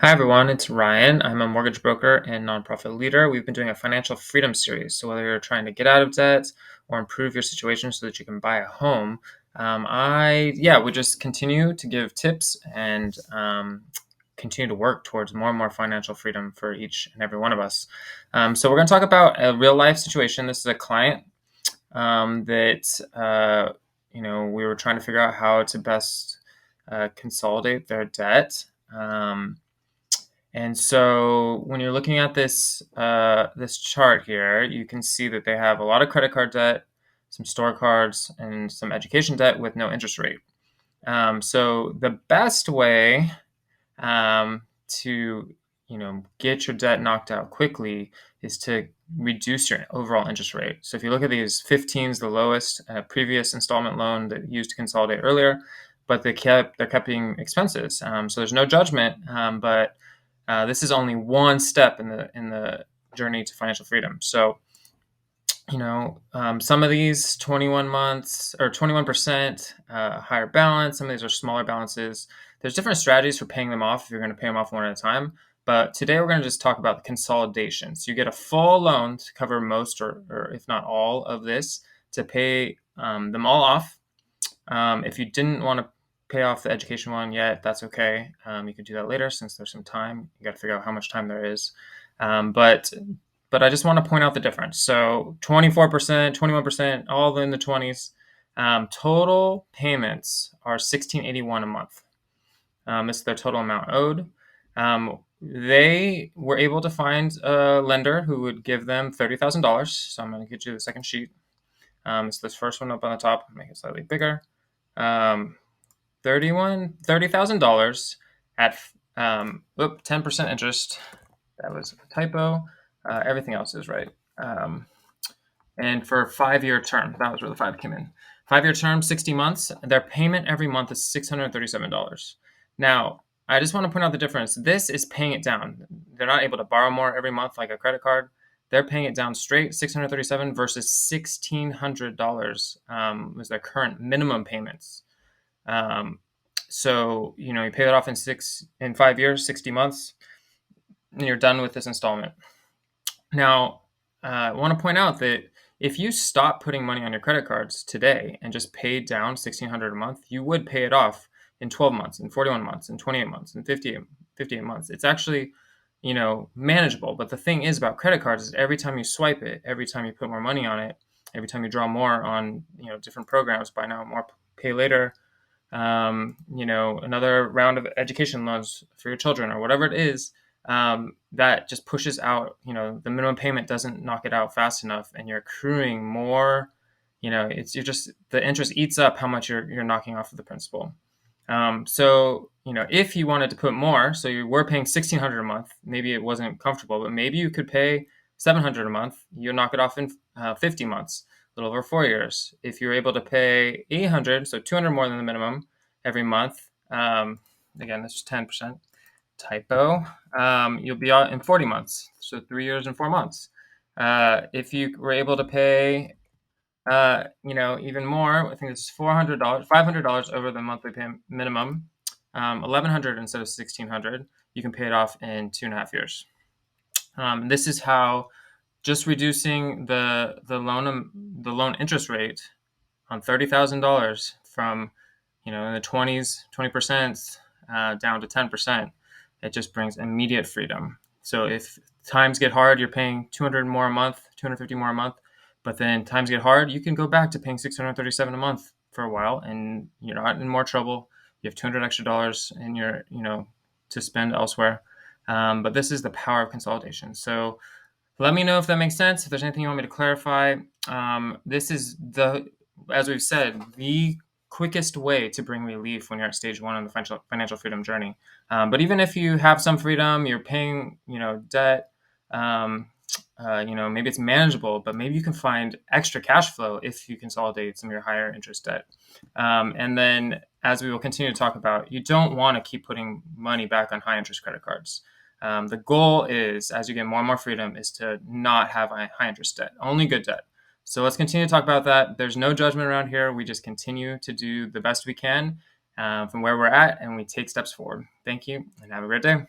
Hi, everyone. It's Ryan. I'm a mortgage broker and nonprofit leader. We've been doing a financial freedom series. So, whether you're trying to get out of debt or improve your situation so that you can buy a home, we just continue to give tips and continue to work towards more and more financial freedom for each and every one of us. So, we're going to talk about a real life situation. This is a client that we were trying to figure out how to best consolidate their debt. And so when you're looking at this chart here, you can see that they have a lot of credit card debt, some store cards, and some education debt with no interest rate. So the best way to get your debt knocked out quickly is to reduce your overall interest rate. So if you look at these, 15 is the lowest previous installment loan that you used to consolidate earlier, but they're kept being expenses. So there's no judgment, but this is only one step in the journey to financial freedom. So, some of these 21 months or 21% higher balance. Some of these are smaller balances. There's different strategies for paying them off if you're going to pay them off one at a time. But today we're going to just talk about the consolidation. So you get a full loan to cover most or if not all of this to pay them all off. If you didn't want to pay off the education one yet, that's okay. You could do that later since there's some time. You got to figure out how much time there is. But I just want to point out the difference. So 24%, 21%, all in the 20s. Total payments are $1,681 a month. This is their total amount owed. They were able to find a lender who would give them $30,000. So I'm going to get you the second sheet. It's this first one up on the top. Make it slightly bigger. $30,000 at 10% interest. That was a typo. Everything else is right. And for a 5-year term, that was where the 5 came in. 5-year term, 60 months. Their payment every month is $637. Now, I just want to point out the difference. This is paying it down. They're not able to borrow more every month like a credit card. They're paying it down straight, $637 versus $1,600 was their current minimum payments. So you pay that off in 5 years, 60 months, and you're done with this installment. Now, I want to point out that if you stop putting money on your credit cards today and just paid down $1,600 a month, you would pay it off in 12 months, in 41 months, in 28 months, in 58 months. It's actually, manageable. But the thing is about credit cards is every time you swipe it, every time you put more money on it, every time you draw more on, different programs, buy now, more, pay later, another round of education loans for your children or whatever it is, that just pushes out, the minimum payment doesn't knock it out fast enough and you're accruing more, the interest eats up how much you're knocking off of the principal. So, if you wanted to put more, so you were paying $1,600 a month, maybe it wasn't comfortable, but maybe you could pay $700 a month. You'll knock it off in 50 months, a little over 4 years. If you're able to pay $800, so $200 more than the minimum every month, again, this is 10% typo, you'll be out in 40 months, so 3 years and 4 months. If you were able to pay even more, I think it's $500 over the monthly minimum, $1,100 instead of $1,600. You can pay it off in 2.5 years. This is how just reducing the loan interest rate on $30,000 from in the 20% down to 10%. It just brings immediate freedom. So if times get hard, you're paying $200 more a month, $250 more a month. But then times get hard, you can go back to paying $637 a month for a while, and you're not in more trouble. You have $200 extra in your, to spend elsewhere. But this is the power of consolidation. So let me know if that makes sense. If there's anything you want me to clarify, this is as we've said, the quickest way to bring relief when you're at stage 1 on the financial freedom journey. But even if you have some freedom, you're paying, debt. Maybe it's manageable, but maybe you can find extra cash flow if you consolidate some of your higher interest debt. And then, as we will continue to talk about, you don't want to keep putting money back on high interest credit cards. The goal is, as you get more and more freedom, is to not have high interest debt, only good debt. So let's continue to talk about that. There's no judgment around here. We just continue to do the best we can from where we're at, and we take steps forward. Thank you, and have a great day.